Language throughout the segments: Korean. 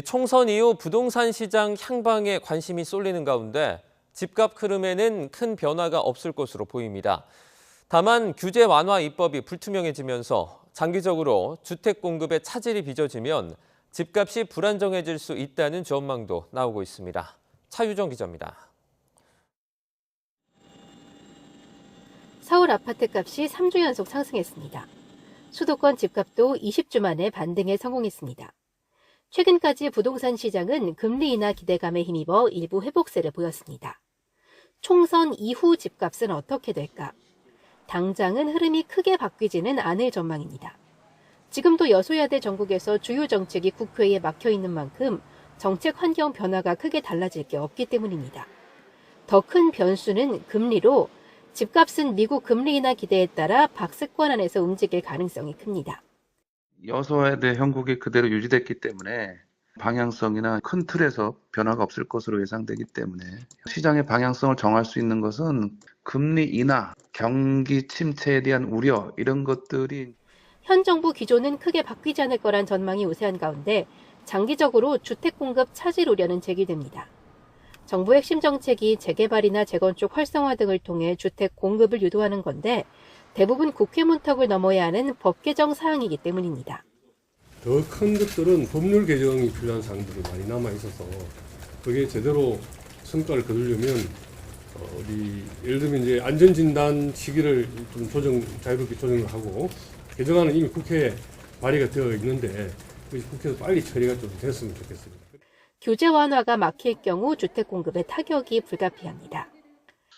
총선 이후 부동산 시장 향방에 관심이 쏠리는 가운데 집값 흐름에는 큰 변화가 없을 것으로 보입니다. 다만 규제 완화 입법이 불투명해지면서 장기적으로 주택 공급에 차질이 빚어지면 집값이 불안정해질 수 있다는 전망도 나오고 있습니다. 차유정 기자입니다. 서울 아파트값이 3주 연속 상승했습니다. 수도권 집값도 20주 만에 반등에 성공했습니다. 최근까지 부동산 시장은 금리 인하 기대감에 힘입어 일부 회복세를 보였습니다. 총선 이후 집값은 어떻게 될까? 당장은 흐름이 크게 바뀌지는 않을 전망입니다. 지금도 여소야대 전국에서 주요 정책이 국회에 막혀 있는 만큼 정책 환경 변화가 크게 달라질 게 없기 때문입니다. 더 큰 변수는 금리로 집값은 미국 금리 인하 기대에 따라 박스권 안에서 움직일 가능성이 큽니다. 여소야대 형국이 그대로 유지됐기 때문에 방향성이나 큰 틀에서 변화가 없을 것으로 예상되기 때문에 시장의 방향성을 정할 수 있는 것은 금리 인하, 경기 침체에 대한 우려 이런 것들이 현 정부 기조는 크게 바뀌지 않을 거란 전망이 우세한 가운데 장기적으로 주택 공급 차질 우려는 제기됩니다. 정부 핵심 정책이 재개발이나 재건축 활성화 등을 통해 주택 공급을 유도하는 건데 대부분 국회 문턱을 넘어야 하는 법 개정 사항이기 때문입니다. 더 큰 것들은 법률 개정이 필요한 사항들이 많이 남아 있어서 그게 제대로 성과를 거두려면 예를 들면 이제 안전진단 시기를 좀 자유롭게 조정을 하고 개정안은 이미 국회에 발의가 되어 있는데 국회에서 빨리 처리가 좀 됐으면 좋겠습니다. 규제 완화가 막힐 경우 주택 공급에 타격이 불가피합니다.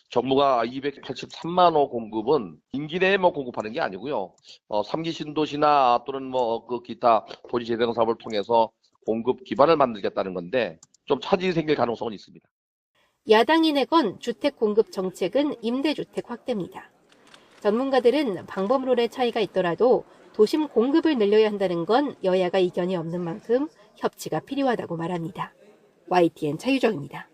정부가 283만 호 공급은 임기 내에 공급하는 게 아니고요. 3기 신도시나 또는 그 기타 도시 재생 사업을 통해서 공급 기반을 만들겠다는 건데 좀 차질이 생길 가능성은 있습니다. 야당이 내건 주택 공급 정책은 임대주택 확대입니다. 전문가들은 방법론의 차이가 있더라도 도심 공급을 늘려야 한다는 건 여야가 이견이 없는 만큼 협치가 필요하다고 말합니다. YTN 차유정입니다.